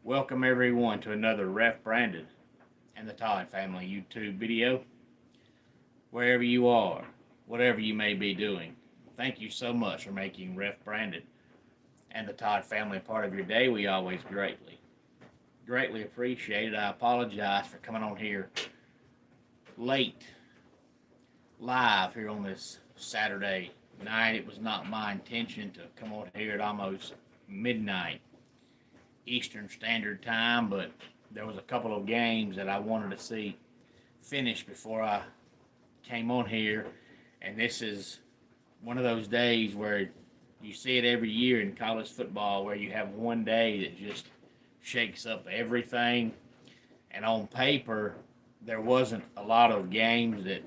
Welcome everyone to another Ref Brandon and the Todd Family YouTube video. Wherever you are, whatever you may be doing, thank you so much for making Ref Brandon and the Todd Family a part of your day. We always greatly appreciate it. I apologize for coming on here late, live here on this Saturday night. It was not my intention to come on here at almost midnight Eastern Standard Time, but there was a couple of games that I wanted to see finished before I came on here, and this is one of those days where you see it every year in college football where you have one day that just shakes up everything, and on paper there wasn't a lot of games that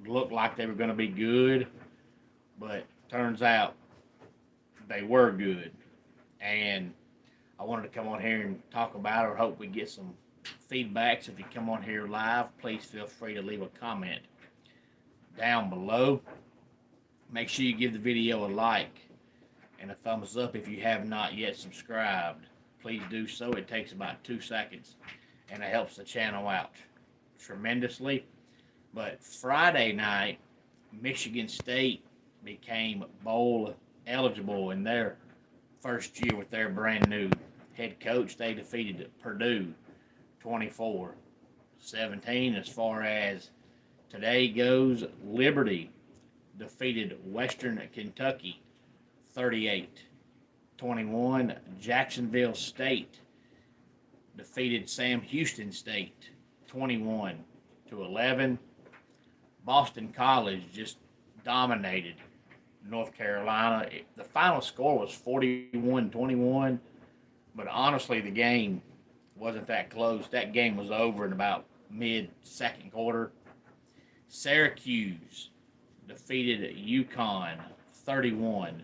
looked like they were going to be good, but turns out they were good, and I wanted to come on here and talk about it, or hope we get some feedbacks. If you come on here live, please feel free to leave a comment down below. Make sure you give the video a like and a thumbs up if you have not yet subscribed. Please do so. It takes about 2 seconds, and it helps the channel out tremendously. But Friday night, Michigan State became bowl eligible in their first year with their brand new head coach. They defeated Purdue 24-17. As far as today goes, Liberty defeated Western Kentucky 38-21. Jacksonville State defeated Sam Houston State 21-11. Boston College just dominated North Carolina. The final score was 41-21, but honestly, the game wasn't that close. That game was over in about mid-second quarter. Syracuse defeated UConn 31-24.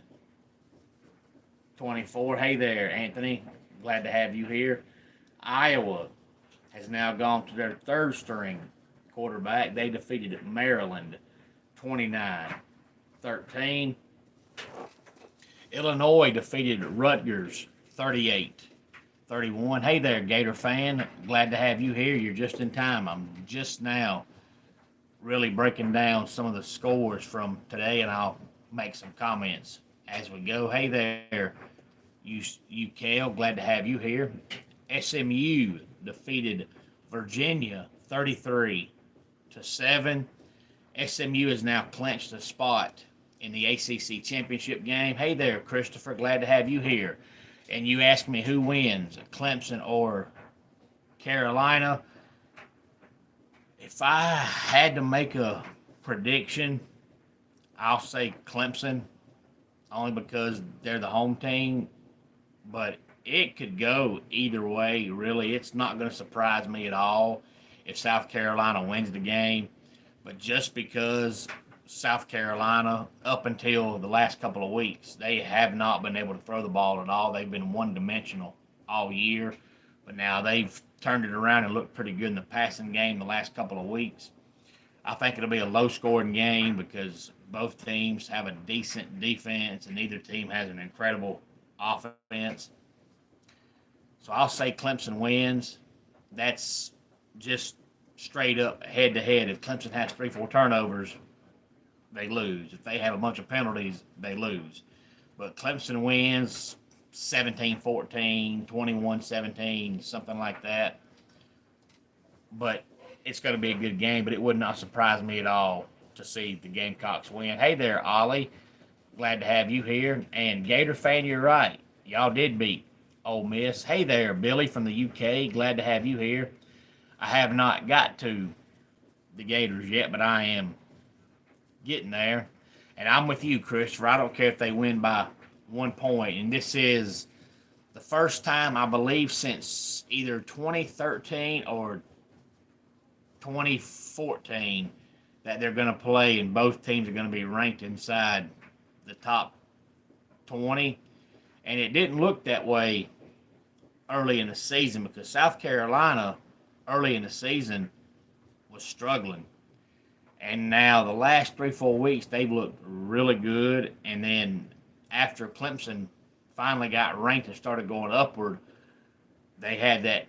Hey there, Anthony. Glad to have you here. Iowa has now gone to their third-string quarterback. They defeated Maryland 29-13. Illinois defeated Rutgers 38-31. Hey there, Gator fan. Glad to have you here. You're just in time. I'm just now really breaking down some of the scores from today, and I'll make some comments as we go. Hey there, UCL. Glad to have you here. SMU defeated Virginia 33-7. SMU has now clinched a spot in the ACC championship game. Hey there, Christopher. Glad to have you here. And you ask me who wins, Clemson or Carolina. If I had to make a prediction, I'll say Clemson, only because they're the home team. But it could go either way, really. It's not going to surprise me at all if South Carolina wins the game. But just because South Carolina, up until the last couple of weeks, they have not been able to throw the ball at all. They've been one-dimensional all year. But now they've turned it around and looked pretty good in the passing game the last couple of weeks. I think it'll be a low-scoring game because both teams have a decent defense and neither team has an incredible offense. So I'll say Clemson wins. That's just straight up head-to-head. If Clemson has 3-4 turnovers, they lose. If they have a bunch of penalties, they lose. But Clemson wins 17-14, 21-17, something like that. But it's going to be a good game, but it would not surprise me at all to see the Gamecocks win. Hey there, Ollie. Glad to have you here. And Gator fan, you're right. Y'all did beat Ole Miss. Hey there, Billy from the UK. Glad to have you here. I have not got to the Gators yet, but I am getting there. And I'm with you, Christopher. I don't care if they win by 1 point. And this is the first time, I believe, since either 2013 or 2014 that they're going to play, and both teams are going to be ranked inside the top 20. And it didn't look that way early in the season because South Carolina early in the season was struggling. And now the last 3-4 weeks, they've looked really good. And then after Clemson finally got ranked and started going upward, They had that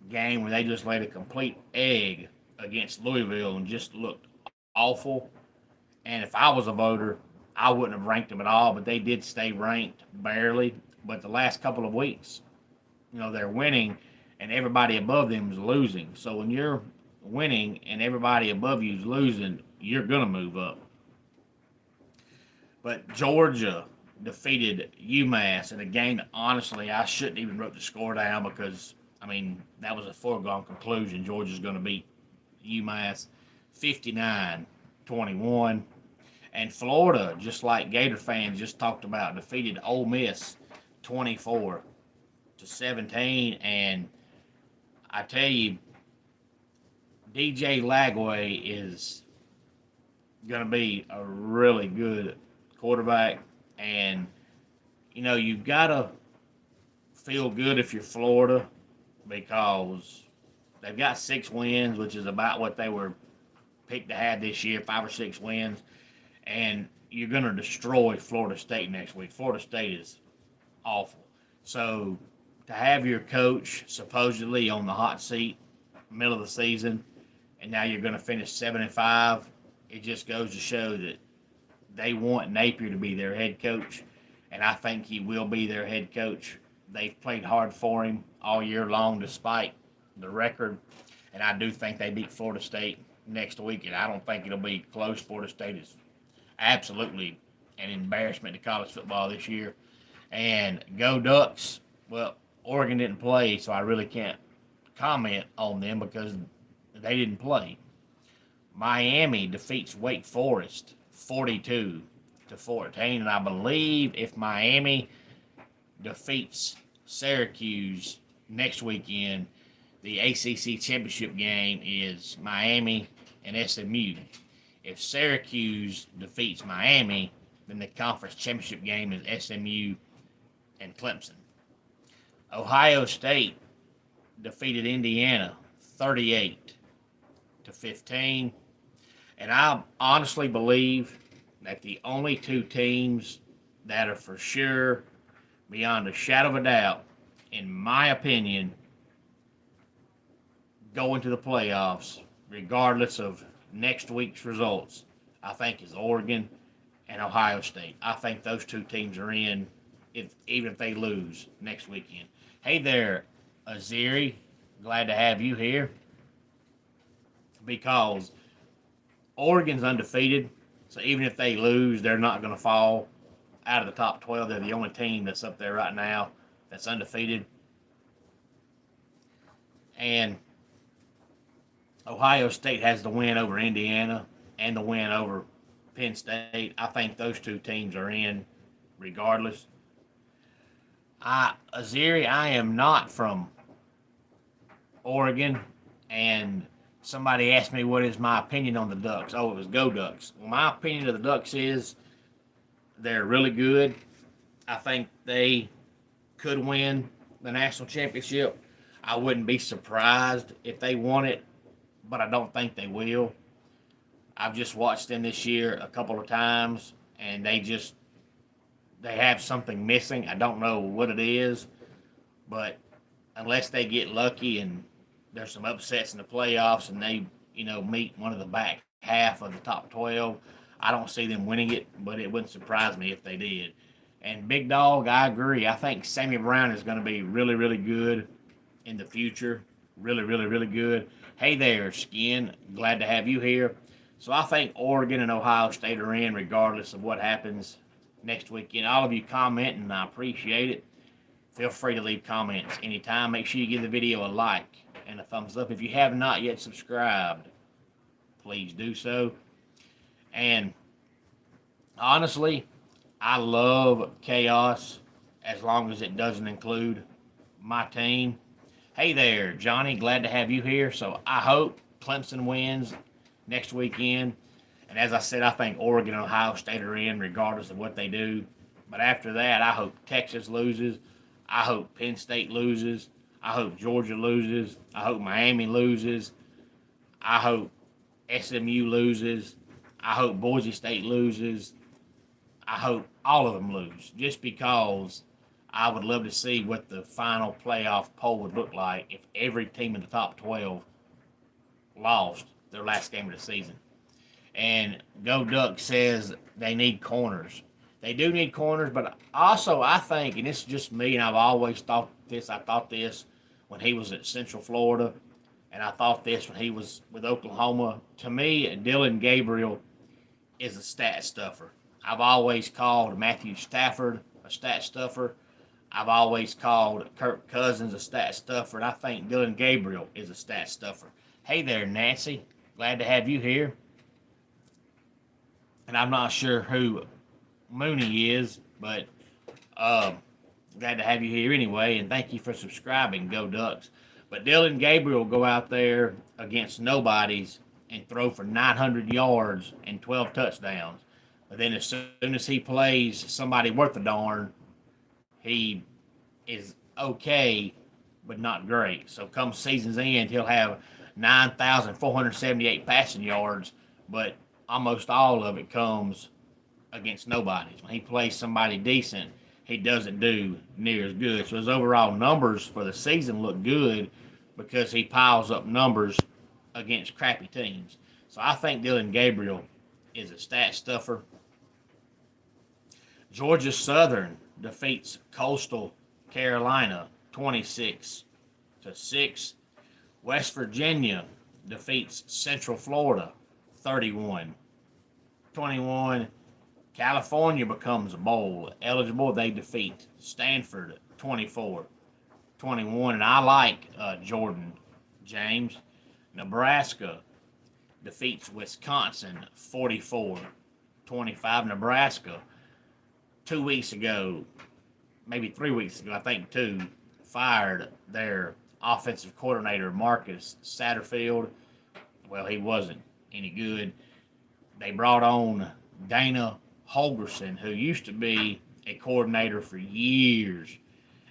game where they just laid a complete egg against Louisville and just looked awful. And if I was a voter, I wouldn't have ranked them at all, but they did stay ranked barely. But the last couple of weeks, they're winning and everybody above them is losing. So when you're winning and everybody above you is losing, you're going to move up. But Georgia defeated UMass in a game that honestly I shouldn't even wrote the score down because, that was a foregone conclusion. Georgia's going to beat UMass 59-21. And Florida, just like Gator fans just talked about, defeated Ole Miss 24-17. And I tell you, DJ Lagway is going to be a really good quarterback. And, you've got to feel good if you're Florida because they've got 6 wins, which is about what they were picked to have this year, 5 or 6 wins. And you're going to destroy Florida State next week. Florida State is awful. So to have your coach supposedly on the hot seat middle of the season, and now you're going to finish 7-5, it just goes to show that they want Napier to be their head coach, and I think he will be their head coach. They've played hard for him all year long despite the record, and I do think they beat Florida State next week, and I don't think it'll be close. Florida State is absolutely an embarrassment to college football this year. And go Ducks. Well, Oregon didn't play, so I really can't comment on them because they didn't play. Miami defeats Wake Forest 42-14, and I believe if Miami defeats Syracuse next weekend, the ACC championship game is Miami and SMU. If Syracuse defeats Miami, then the conference championship game is SMU and Clemson. Ohio State defeated Indiana 38-15. And I honestly believe that the only 2 teams that are for sure, beyond a shadow of a doubt, in my opinion, go into the playoffs, regardless of next week's results, I think is Oregon and Ohio State. I think those 2 teams are in, even if they lose next weekend. Hey there, Aziri. Glad to have you here because Oregon's undefeated, so even if they lose, they're not going to fall out of the top 12. They're the only team that's up there right now that's undefeated. And Ohio State has the win over Indiana and the win over Penn State. I think those 2 teams are in regardless. Aziri, I am not from Oregon, and somebody asked me what is my opinion on the Ducks. Oh, it was Go Ducks. Well, my opinion of the Ducks is they're really good. I think they could win the national championship. I wouldn't be surprised if they won it, but I don't think they will. I've just watched them this year a couple of times, and they have something missing. I don't know what it is, but unless they get lucky and there's some upsets in the playoffs and they, meet one of the back half of the top 12, I don't see them winning it, but it wouldn't surprise me if they did. And Big Dog, I agree. I think Sammy Brown is going to be really, really good in the future. Really, really, really good. Hey there, Skin. Glad to have you here. So I think Oregon and Ohio State are in regardless of what happens next weekend. All of you commenting, I appreciate it. Feel free to leave comments anytime. Make sure you give the video a like and a thumbs up. If you have not yet subscribed, please do so. And honestly, I love chaos as long as it doesn't include my team. Hey there, Johnny. Glad to have you here. So I hope Clemson wins next weekend. And as I said, I think Oregon and Ohio State are in regardless of what they do. But after that, I hope Texas loses. I hope Penn State loses. I hope Georgia loses. I hope Miami loses. I hope SMU loses. I hope Boise State loses. I hope all of them lose just because I would love to see what the final playoff poll would look like if every team in the top 12 lost their last game of the season. And Go Duck says they need corners. They do need corners, but also I think, and this is just me, and I've always thought this, I thought this when he was at Central Florida, and I thought this when he was with Oklahoma. To me, Dylan Gabriel is a stat stuffer. I've always called Matthew Stafford a stat stuffer. I've always called Kirk Cousins a stat stuffer, and I think Dylan Gabriel is a stat stuffer. Hey there, Nancy. Glad to have you here. And I'm not sure who Mooney is, but glad to have you here anyway, and thank you for subscribing, Go Ducks. But Dylan Gabriel will go out there against nobodies and throw for 900 yards and 12 touchdowns. But then as soon as he plays somebody worth a darn, he is okay, but not great. So come season's end, he'll have 9,478 passing yards, but almost all of it comes against nobodies. When he plays somebody decent, he doesn't do near as good. So his overall numbers for the season look good because he piles up numbers against crappy teams. So I think Dylan Gabriel is a stat stuffer. Georgia Southern defeats Coastal Carolina 26-6. West Virginia defeats Central Florida 31-21. California becomes bowl eligible. They defeat Stanford 24-21. And I like Jordan James. Nebraska defeats Wisconsin 44-25. Nebraska 2 weeks ago, maybe 3 weeks ago, I think 2, fired their offensive coordinator, Marcus Satterfield. Well, he wasn't any good. They brought on Dana Holgerson, who used to be a coordinator for years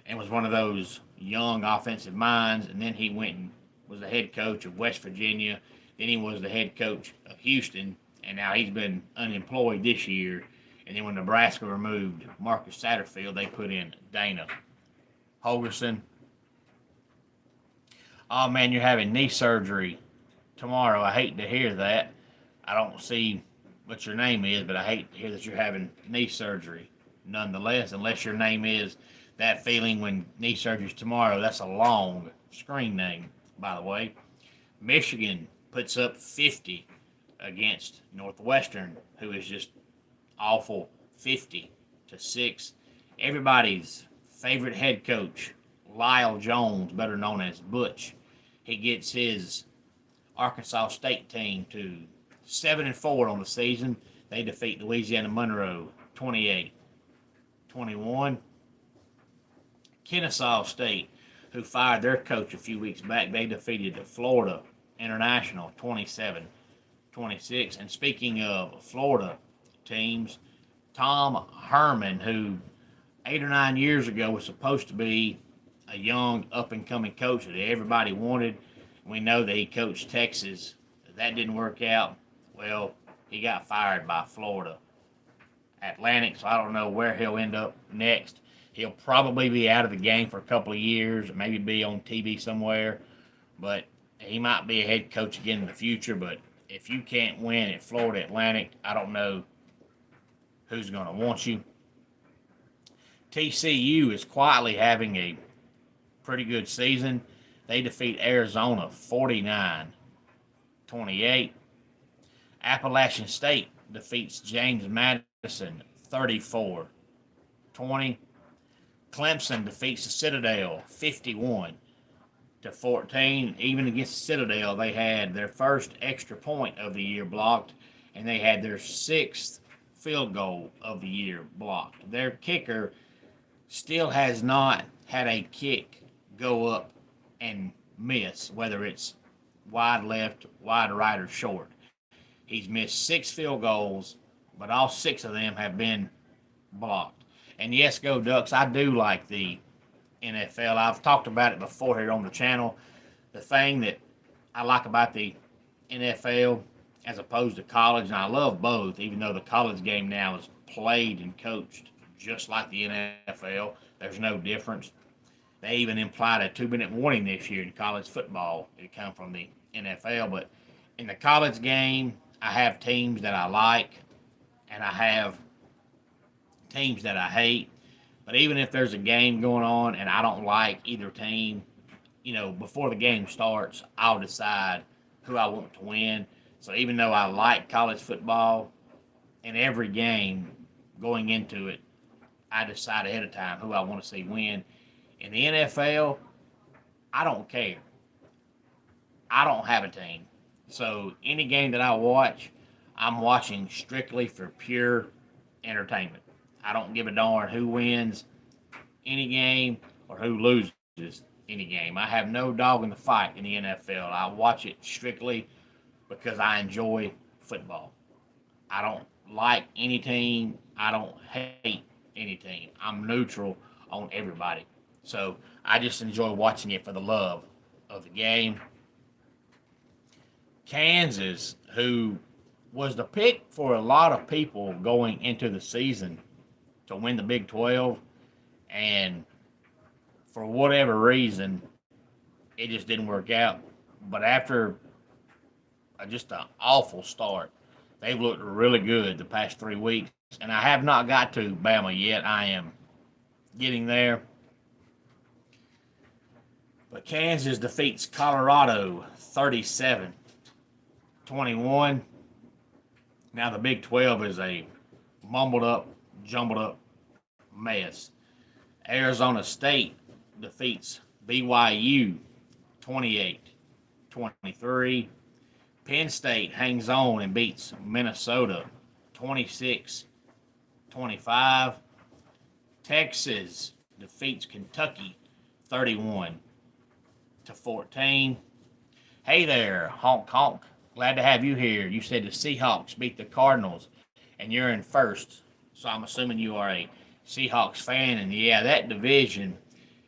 and was one of those young offensive minds, and then he went and was the head coach of West Virginia. Then he was the head coach of Houston, and now he's been unemployed this year. And then when Nebraska removed Marcus Satterfield, they put in Dana Holgerson. Oh, man, you're having knee surgery tomorrow. I hate to hear that. I don't see what your name is, but I hate to hear that you're having knee surgery nonetheless, unless your name is that feeling when knee surgery's tomorrow. That's a long screen name, by the way. Michigan puts up 50 against Northwestern, who is just awful, 50-6. Everybody's favorite head coach, Lyle Jones, better known as Butch, he gets his Arkansas State team to 7-4 on the season. They defeat Louisiana Monroe 28-21. Kennesaw State, who fired their coach a few weeks back, they defeated Florida International 27-26. And speaking of Florida teams, Tom Herman, who 8 or 9 years ago was supposed to be a young up-and-coming coach that everybody wanted. We know that he coached Texas. That didn't work out. Well, he got fired by Florida Atlantic, so I don't know where he'll end up next. He'll probably be out of the game for a couple of years, maybe be on TV somewhere, but he might be a head coach again in the future. But if you can't win at Florida Atlantic, I don't know who's going to want you. TCU is quietly having a pretty good season. They defeat Arizona 49-28. Appalachian State defeats James Madison 34-20. Clemson defeats the Citadel 51-14. Even against the Citadel, they had their first extra point of the year blocked, and they had their 6th field goal of the year blocked. Their kicker still has not had a kick go up and miss, whether it's wide left, wide right, or short. He's missed 6 field goals, but all 6 of them have been blocked. And yes, Go Ducks, I do like the NFL. I've talked about it before here on the channel. The thing that I like about the NFL as opposed to college, and I love both, even though the college game now is played and coached just like the NFL. There's no difference. They even implied a 2-minute warning this year in college football. It come from the NFL, but in the college game, I have teams that I like, and I have teams that I hate. But even if there's a game going on and I don't like either team, before the game starts, I'll decide who I want to win. So even though I like college football, in every game going into it, I decide ahead of time who I want to see win. In the NFL, I don't care. I don't have a team. So any game that I watch, I'm watching strictly for pure entertainment. I don't give a darn who wins any game or who loses any game. I have no dog in the fight in the NFL. I watch it strictly because I enjoy football. I don't like any team. I don't hate any team. I'm neutral on everybody. So I just enjoy watching it for the love of the game. Kansas, who was the pick for a lot of people going into the season to win the Big 12, and for whatever reason, it just didn't work out. But after just an awful start, they've looked really good the past 3 weeks, and I have not got to Bama yet. I am getting there. But Kansas defeats Colorado 37-21. Now the Big 12 is a mumbled up, jumbled up mess. Arizona State defeats BYU 28-23. Penn State hangs on and beats Minnesota 26-25. Texas defeats Kentucky 31-14. Hey there, honk honk. Glad to have you here. You said the Seahawks beat the Cardinals, and you're in first. So I'm assuming you are a Seahawks fan, and yeah, that division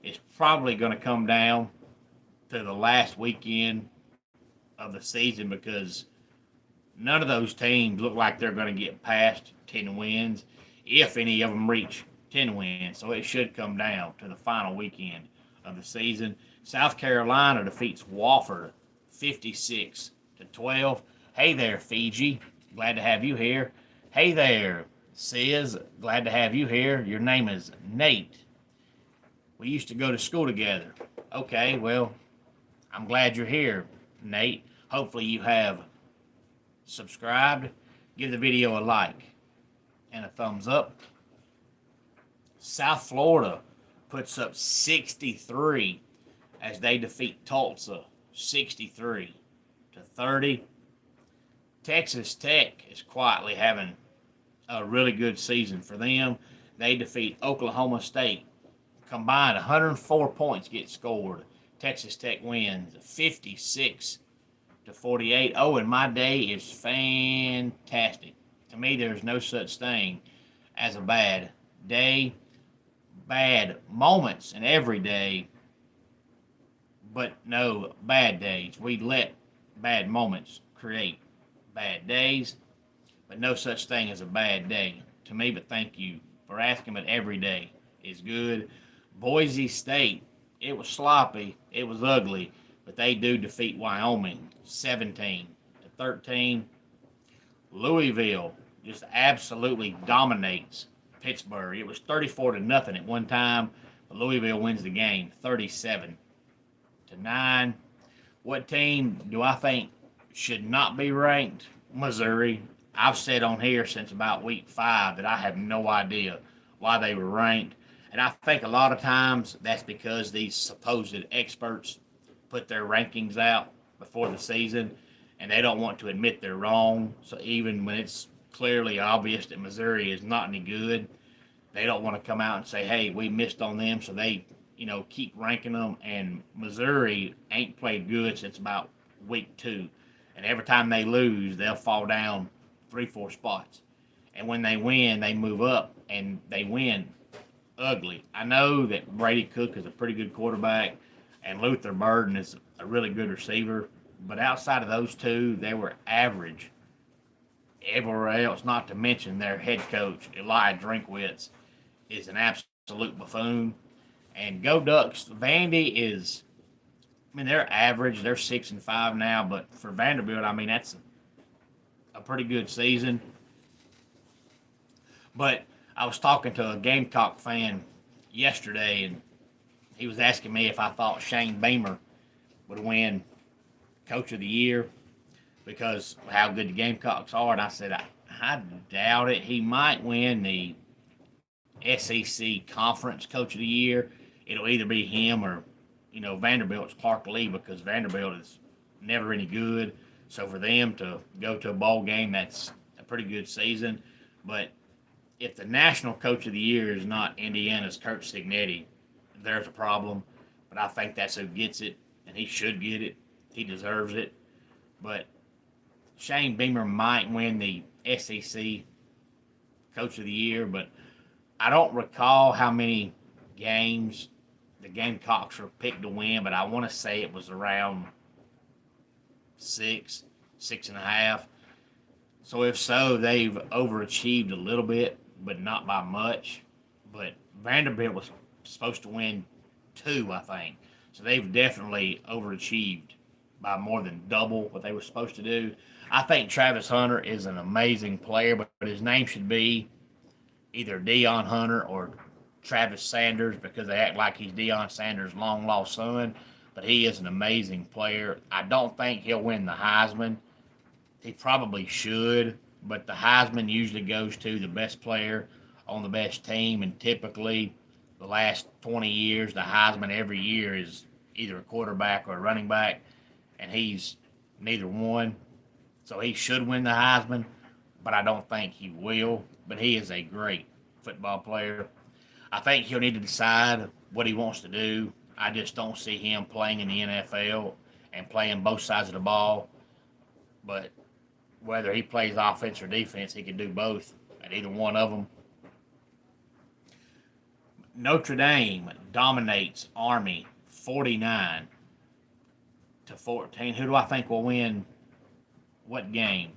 is probably going to come down to the last weekend of the season because none of those teams look like they're going to get past 10 wins, if any of them reach 10 wins. So it should come down to the final weekend of the season. South Carolina defeats Wofford 56-12. Hey there, Fiji. Glad to have you here. Hey there, Sis. Glad to have you here. Your name is Nate. We used to go to school together. Okay, well, I'm glad you're here, Nate. Hopefully you have subscribed. Give the video a like and a thumbs up. South Florida puts up 63 as they defeat Tulsa 63-30. Texas Tech is quietly having a really good season for them. They defeat Oklahoma State. Combined 104 points get scored. Texas Tech wins 56-48. Oh, and my day is fantastic. To me, there's no such thing as a bad day. Bad moments in every day, but no bad days. We let bad moments create bad days, but no such thing as a bad day to me. But thank you for asking. But every day is good. Boise State, it was sloppy, it was ugly, but they do defeat Wyoming 17-13. Louisville just absolutely dominates Pittsburgh. It was 34-0 at one time, but Louisville wins the game 37-9. What team do I think should not be ranked? Missouri. I've said on here since about week 5 that I have no idea why they were ranked. And I think a lot of times that's because these supposed experts put their rankings out before the season and they don't want to admit they're wrong. So even when it's clearly obvious that Missouri is not any good, they don't want to come out and say, hey, we missed on them. So they, keep ranking them. And Missouri ain't played good since about week 2. And every time they lose, they'll fall down 3-4 spots. And when they win, they move up and they win ugly. I know that Brady Cook is a pretty good quarterback and Luther Burden is a really good receiver, but outside of those two, they were average everywhere else, not to mention their head coach, Eli Drinkwitz, is an absolute absolute buffoon. And go Ducks. Vandy is, I mean, they're average. They're 6-5 now, but for Vanderbilt, I mean, that's a pretty good season. But I was talking to a Gamecock fan yesterday, and he was asking me if I thought Shane Beamer would win Coach of the Year because of how good the Gamecocks are. And I said, I doubt it. He might win the SEC Conference Coach of the Year. It'll either be him or, Vanderbilt's Clark Lee because Vanderbilt is never any good. So for them to go to a bowl game, that's a pretty good season. But if the National Coach of the Year is not Indiana's Kurt Cignetti, there's a problem. But I think that's who gets it, and he should get it. He deserves it. But Shane Beamer might win the SEC Coach of the Year, but I don't recall how many games the Gamecocks were picked to win, but I want to say it was around 6.5. So if so, they've overachieved a little bit, but not by much. But Vanderbilt was supposed to win 2, I think. So they've definitely overachieved by more than double what they were supposed to do. I think Travis Hunter is an amazing player, but his name should be either Deion Hunter or Travis Sanders because they act like he's Deion Sanders' long-lost son. But he is an amazing player. I don't think he'll win the Heisman. He probably should, but the Heisman usually goes to the best player on the best team, and typically the last 20 years, the Heisman every year is either a quarterback or a running back, and he's neither one. So he should win the Heisman, but I don't think he will. But he is a great football player. I think he'll need to decide what he wants to do. I just don't see him playing in the NFL and playing both sides of the ball. But whether he plays offense or defense, he can do both at either one of them. Notre Dame dominates Army 49-14. Who do I think will win what game?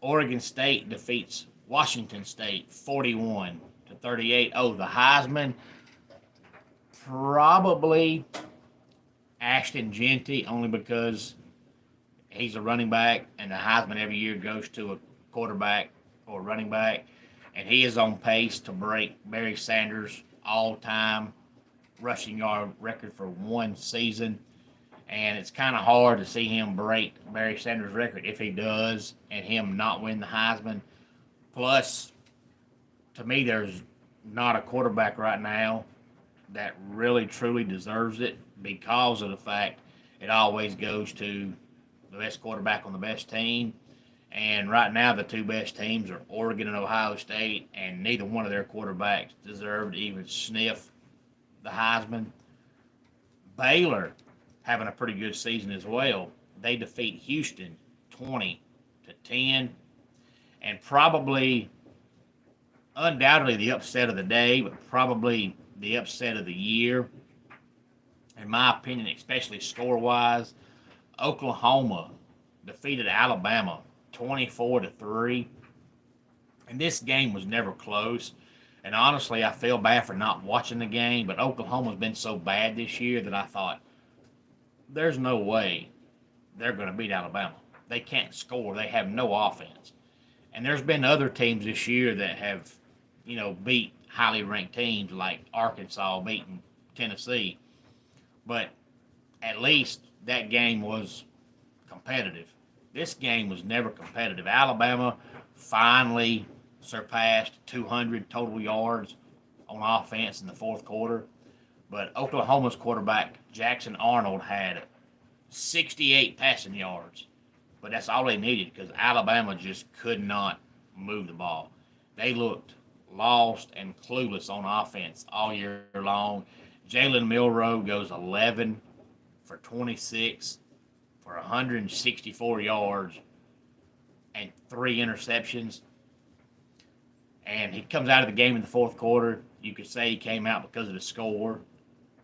Oregon State defeats Washington State 41-38. Oh, the Heisman, probably Ashton Jeanty, only because he's a running back, and the Heisman every year goes to a quarterback or running back, and he is on pace to break Barry Sanders' all-time rushing yard record for one season. And it's kind of hard to see him break Barry Sanders' record if he does, and him not win the Heisman. Plus, to me, there's not a quarterback right now that really truly deserves it because of the fact it always goes to the best quarterback on the best team. And right now, the two best teams are Oregon and Ohio State, and neither one of their quarterbacks deserve to even sniff the Heisman. Baylor having a pretty good season as well. They defeat Houston 20-10, and probably, undoubtedly, the upset of the day, but probably the upset of the year, in my opinion, especially score-wise. Oklahoma defeated Alabama 24-3, and this game was never close. And honestly, I feel bad for not watching the game, but Oklahoma's been so bad this year that I thought, there's no way they're going to beat Alabama. They can't score. They have no offense. And there's been other teams this year that have, beat highly ranked teams like Arkansas beating Tennessee. But at least that game was competitive. This game was never competitive. Alabama finally surpassed 200 total yards on offense in the fourth quarter. But Oklahoma's quarterback, Jackson Arnold, had 68 passing yards. But that's all they needed because Alabama just could not move the ball. They looked lost and clueless on offense all year long. Jalen Milroe goes 11 for 26 for 164 yards and 3 interceptions. And he comes out of the game in the fourth quarter. You could say he came out because of the score.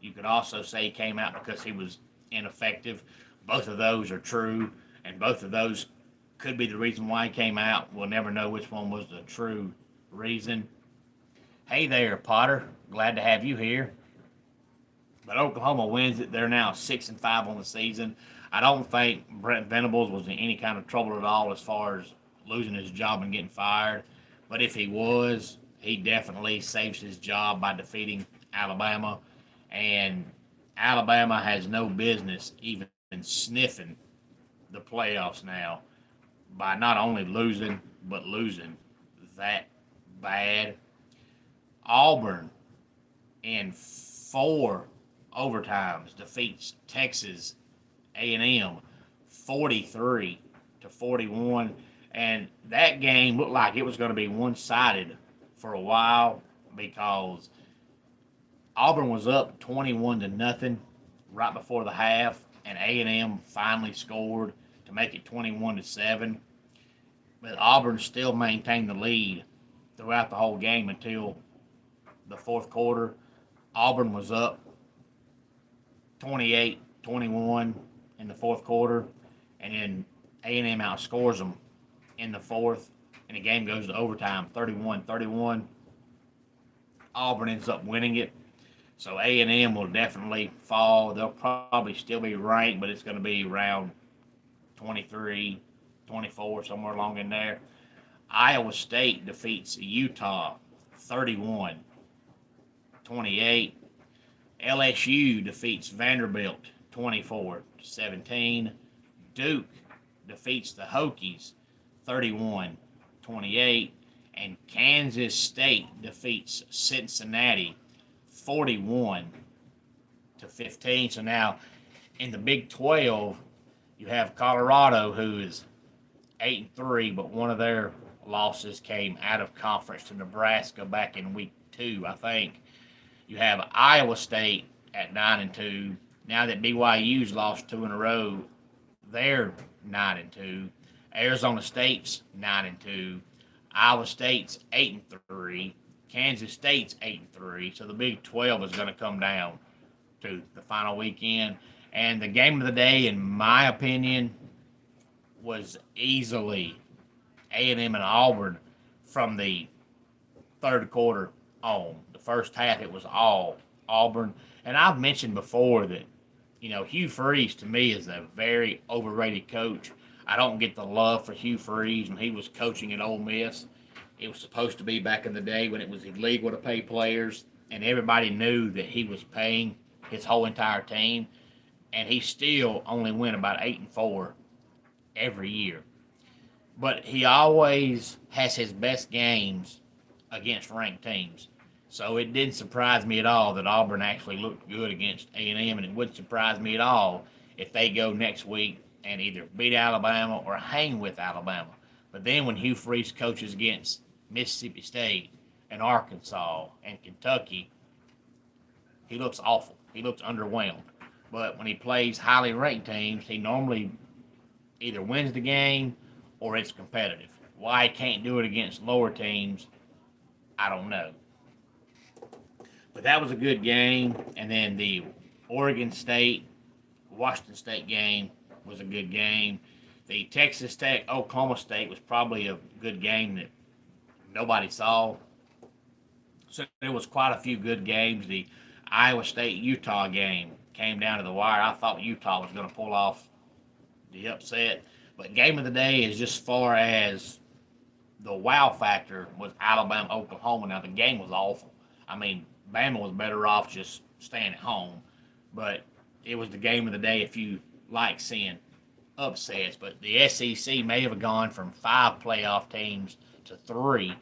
You could also say he came out because he was ineffective. Both of those are true, and both of those could be the reason why he came out. We'll never know which one was the true reason. Hey there, Potter. Glad to have you here. But Oklahoma wins it. They're now 6-5 on the season. I don't think Brent Venables was in any kind of trouble at all as far as losing his job and getting fired. But if he was, he definitely saves his job by defeating Alabama. And Alabama has no business even sniffing the playoffs now by not only losing, but losing that bad. Auburn in four overtimes defeats Texas A&M 43-41, and that game looked like it was going to be one-sided for a while because Auburn was up 21-0 right before the half, and A&M finally scored to make it 21-7. But Auburn still maintained the lead throughout the whole game until the fourth quarter. Auburn was up 28-21 in the fourth quarter, and then A&M outscores them in the fourth, and the game goes to overtime, 31-31. Auburn ends up winning it, so A&M will definitely fall. They'll probably still be ranked, but it's going to be around 23, 24, somewhere along in there. Iowa State defeats Utah 31-28. LSU defeats Vanderbilt 24-17. Duke defeats the Hokies 31-28. And Kansas State defeats Cincinnati 41-15. So now in the Big 12, you have Colorado, who is 8-3, but one of their losses came out of conference to Nebraska back in week 2, I think. You have Iowa State at 9-2. Now that BYU's lost 2 in a row, they're 9-2. Arizona State's 9-2. Iowa State's 8-3. Kansas State's 8-3. So the Big 12 is going to come down to the final weekend. And the game of the day, in my opinion, was easily A&M and Auburn from the third quarter on. The first half, it was all Auburn. And I've mentioned before that, Hugh Freeze to me is a very overrated coach. I don't get the love for Hugh Freeze when he was coaching at Ole Miss. It was supposed to be back in the day when it was illegal to pay players, and everybody knew that he was paying his whole entire team, and he still only went about 8-4 every year. But he always has his best games against ranked teams. So it didn't surprise me at all that Auburn actually looked good against A&M, and it wouldn't surprise me at all if they go next week and either beat Alabama or hang with Alabama. But then when Hugh Freeze coaches against Mississippi State and Arkansas and Kentucky, he looks awful. He looks underwhelmed. But when he plays highly ranked teams, he normally either wins the game or it's competitive. Why he can't do it against lower teams, I don't know. But that was a good game. And then the Oregon State, Washington State game was a good game. The Texas Tech, Oklahoma State was probably a good game that nobody saw. So there was quite a few good games. The Iowa State-Utah game came down to the wire. I thought Utah was going to pull off the upset. But game of the day is just far as the wow factor was Alabama-Oklahoma. Now, the game was awful. I mean, Bama was better off just staying at home. But it was the game of the day if you like seeing upsets. But the SEC may have gone from 5 playoff teams to 3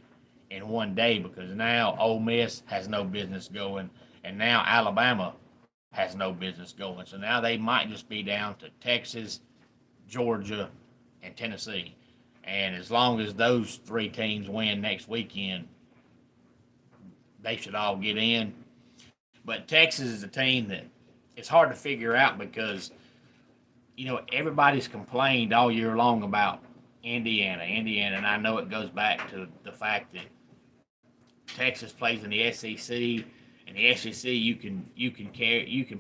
in one day because now Ole Miss has no business going, and now Alabama has no business going. So now they might just be down to Texas, Georgia, and Tennessee. And as long as those 3 teams win next weekend, they should all get in. But Texas is a team that it's hard to figure out because, everybody's complained all year long about Indiana, and I know it goes back to the fact that Texas plays in the SEC, and the SEC you can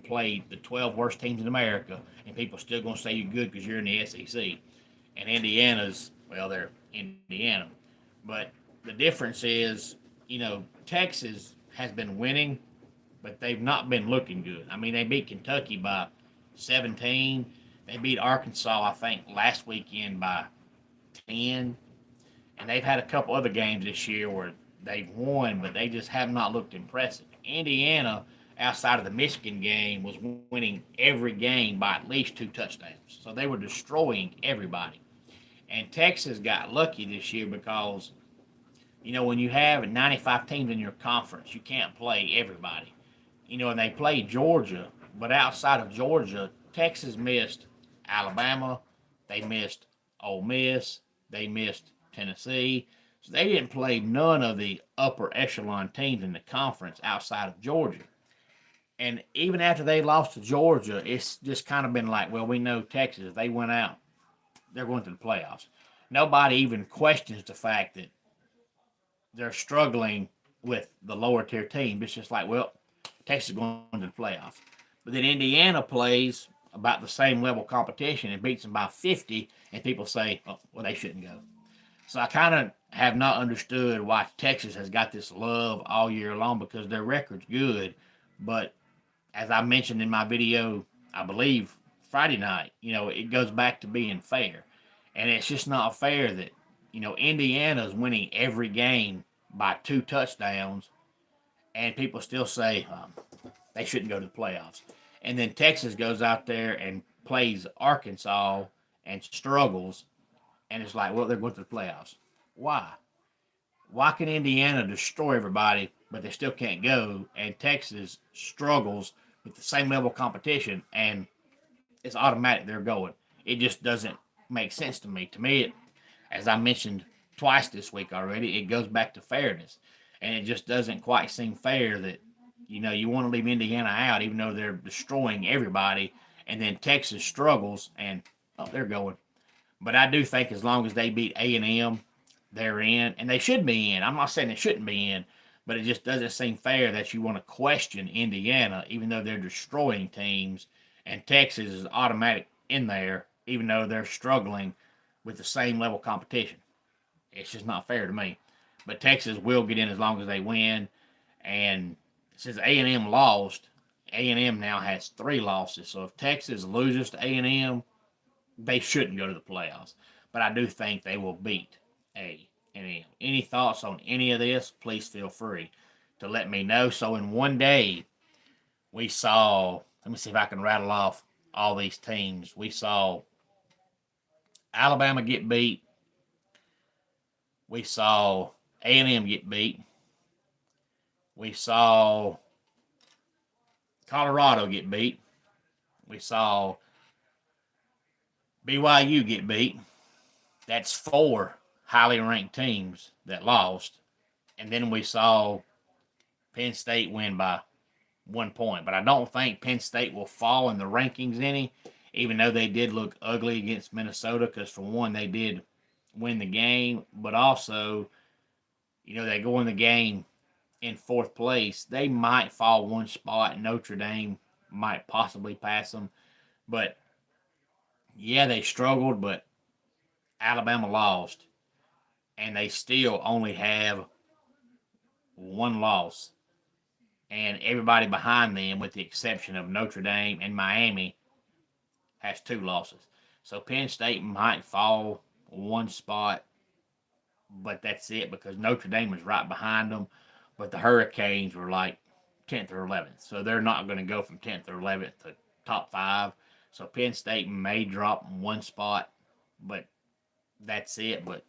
play the 12 worst teams in America, and people still gonna say you're good because you're in the SEC. And Indiana's they're Indiana, but the difference is Texas has been winning, but they've not been looking good. I mean, they beat Kentucky by 17. They beat Arkansas, I think, last weekend by 10. And they've had a couple other games this year where they've won, but they just have not looked impressive. Indiana, outside of the Michigan game, was winning every game by at least 2 touchdowns. So they were destroying everybody. And Texas got lucky this year because, when you have 95 teams in your conference, you can't play everybody. And they played Georgia, but outside of Georgia, Texas missed Alabama, they missed Ole Miss, they missed Tennessee. So they didn't play none of the upper echelon teams in the conference outside of Georgia. And even after they lost to Georgia, it's just kind of been like, well, we know Texas, if they went out, they're going to the playoffs. Nobody even questions the fact that they're struggling with the lower tier team. It's just like, well, Texas is going to the playoffs. But then Indiana plays about the same level competition and beats them by 50, and people say, oh, well, they shouldn't go. So I kind of have not understood why Texas has got this love all year long, because their record's good. But as I mentioned in my video, I believe Friday night, it goes back to being fair. And it's just not fair that, Indiana's winning every game by 2 touchdowns, and people still say they shouldn't go to the playoffs. And then Texas goes out there and plays Arkansas and struggles, and it's like, well, they're going to the playoffs. Why? Why can Indiana destroy everybody, but they still can't go, and Texas struggles with the same level of competition, and it's automatic they're going? It just doesn't make sense to me. To me, as I mentioned twice this week already, it goes back to fairness. And it just doesn't quite seem fair that, you want to leave Indiana out even though they're destroying everybody, and then Texas struggles and, oh, they're going. But I do think as long as they beat A&M, they're in, and they should be in. I'm not saying they shouldn't be in, but it just doesn't seem fair that you want to question Indiana even though they're destroying teams, and Texas is automatic in there even though they're struggling with the same level of competition. It's just not fair to me. But Texas will get in as long as they win. And since A&M lost, A&M now has 3 losses. So if Texas loses to A&M, they shouldn't go to the playoffs. But I do think they will beat A&M. Any thoughts on any of this, please feel free to let me know. So in one day, we saw, let me see if I can rattle off all these teams. We saw Alabama get beat. We saw A&M get beat. We saw Colorado get beat. We saw BYU get beat. That's 4 highly ranked teams that lost. And then we saw Penn State win by 1 point. But I don't think Penn State will fall in the rankings any, even though they did look ugly against Minnesota, because for one, they did win the game, but also, they go in the game in 4th place. They might fall 1 spot. Notre Dame might possibly pass them. But, yeah, they struggled, but Alabama lost. And they still only have 1 loss. And everybody behind them, with the exception of Notre Dame and Miami, has 2 losses. So Penn State might fall 1 spot, but that's it, because Notre Dame was right behind them. But the Hurricanes were like 10th or 11th. So they're not going to go from 10th or 11th to top 5. So Penn State may drop 1 spot, but that's it. But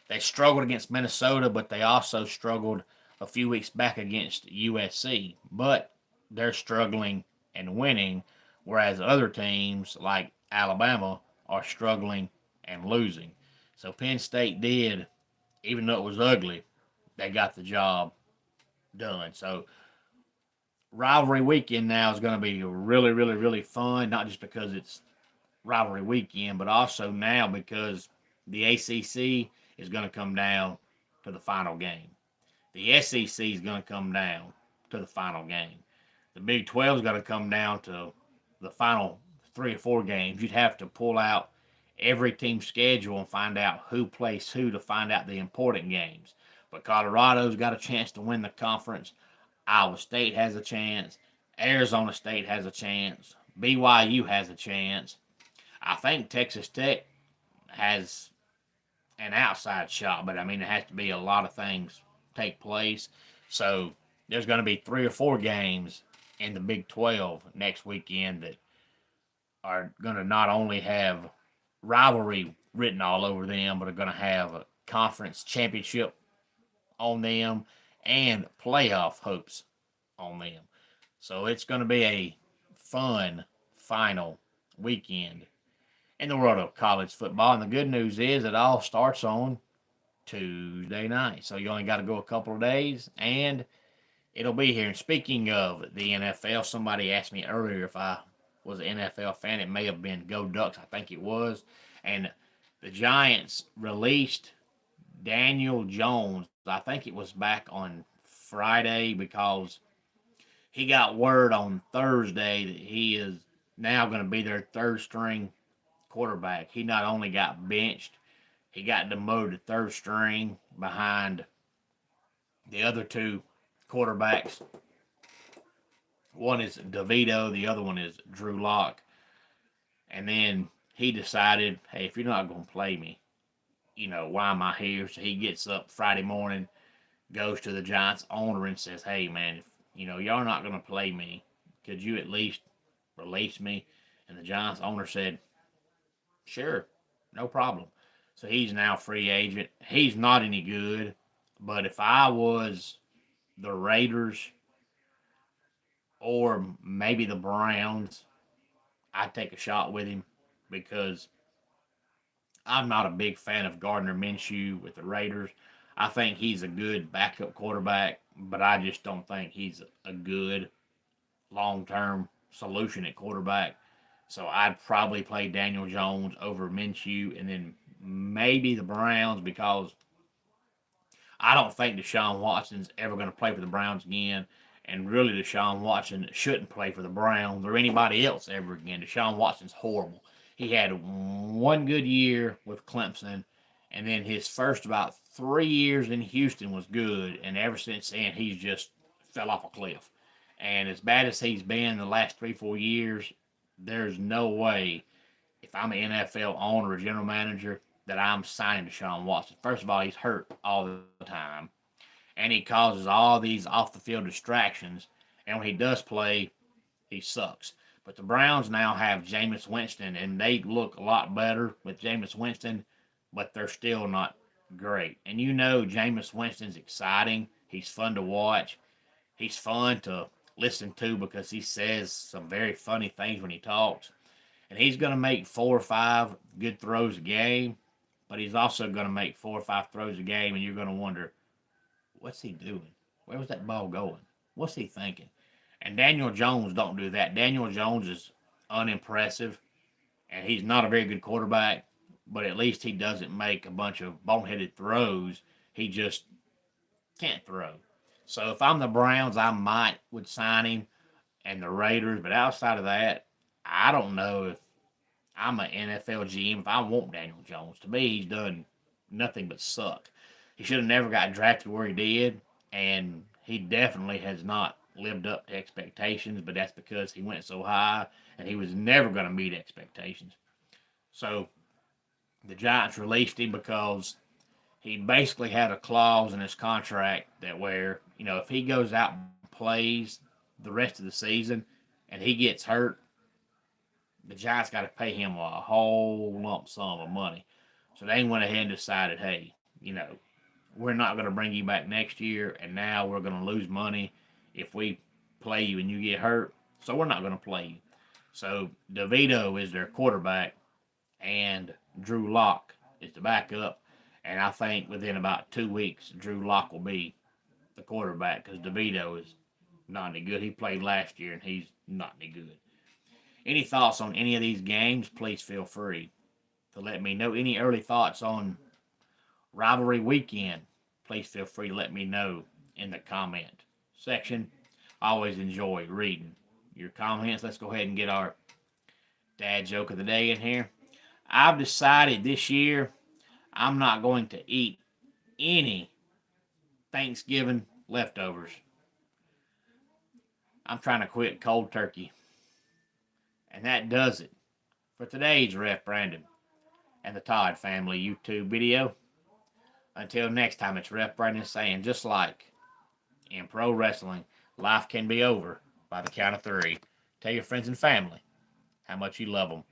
they struggled against Minnesota, but they also struggled a few weeks back against USC. But they're struggling and winning, whereas other teams like Alabama are struggling and losing. So Penn State did, even though it was ugly, they got the job done. So rivalry weekend now is going to be really, really, really fun, not just because it's rivalry weekend, but also now because the ACC is going to come down to the final game. The SEC is going to come down to the final game. The Big 12 is going to come down to the final 3 or 4 games. You'd have to pull out every team's schedule and find out who plays who to find out the important games. But Colorado's got a chance to win the conference. Iowa State has a chance. Arizona State has a chance. BYU has a chance. I think Texas Tech has an outside shot, but I mean, it has to be a lot of things take place. So there's going to be 3 or 4 games in the Big 12 next weekend that are going to not only have rivalry written all over them, but are going to have a conference championship on them and playoff hopes on them. So it's going to be a fun final weekend in the world of college football. And the good news is it all starts on Tuesday night. So you only got to go a couple of days and it'll be here. And speaking of the NFL, somebody asked me earlier if I was an NFL fan. It may have been Go Ducks. I think it was. And the Giants released Daniel Jones. I think it was back on Friday because he got word on Thursday that he is now going to be their third string quarterback. He not only got benched, he got demoted to third string behind the other 2 quarterbacks. One is DeVito, the other one is Drew Lock. And then he decided, hey, if you're not going to play me, why am I here? So he gets up Friday morning, goes to the Giants owner and says, hey, man, if y'all not going to play me, could you at least release me? And the Giants owner said, sure, no problem. So he's now free agent. He's not any good, but if I was the Raiders or maybe the Browns, I'd take a shot with him because I'm not a big fan of Gardner Minshew with the Raiders. I think he's a good backup quarterback, but I just don't think he's a good long-term solution at quarterback. So I'd probably play Daniel Jones over Minshew and then maybe the Browns because I don't think Deshaun Watson's ever going to play for the Browns again. And really, Deshaun Watson shouldn't play for the Browns or anybody else ever again. Deshaun Watson's horrible. He had one good year with Clemson, and then his first about 3 years in Houston was good. And ever since then, he's just fell off a cliff. And as bad as he's been the last 3-4 years, there's no way if I'm an NFL owner or general manager that I'm signing Deshaun Watson. First of all, he's hurt all the time, and he causes all these off the field distractions. And when he does play, he sucks. But the Browns now have Jameis Winston, and they look a lot better with Jameis Winston, but they're still not great. And Jameis Winston's exciting. He's fun to watch. He's fun to listen to because he says some very funny things when he talks. And he's going to make 4 or 5 good throws a game, but he's also going to make 4 or 5 throws a game, and you're going to wonder, what's he doing? Where was that ball going? What's he thinking? And Daniel Jones don't do that. Daniel Jones is unimpressive, and he's not a very good quarterback, but at least he doesn't make a bunch of boneheaded throws. He just can't throw. So if I'm the Browns, I would sign him and the Raiders, but outside of that, I don't know if I'm an NFL GM if I want Daniel Jones. To me, he's done nothing but suck. He should have never got drafted where he did, and he definitely has not lived up to expectations, but that's because he went so high and he was never going to meet expectations. So the Giants released him because he basically had a clause in his contract that where, if he goes out and plays the rest of the season and he gets hurt, the Giants got to pay him a whole lump sum of money. So they went ahead and decided, hey, we're not going to bring you back next year, and now we're going to lose money if we play you and you get hurt. So we're not going to play you. So DeVito is their quarterback, and Drew Lock is the backup. And I think within about 2 weeks, Drew Lock will be the quarterback because DeVito is not any good. He played last year, and he's not any good. Any thoughts on any of these games, please feel free to let me know. Any early thoughts on rivalry weekend, please feel free to let me know in the comment section. I always enjoy reading your comments. Let's go ahead and get our dad joke of the day in here. I've decided this year I'm not going to eat any Thanksgiving leftovers. I'm trying to quit cold turkey. And that does it for today's Ref Brandon and the Todd Family YouTube video. Until next time, it's Ref Brandon saying, just like in pro wrestling, life can be over by the count of three. Tell your friends and family how much you love them.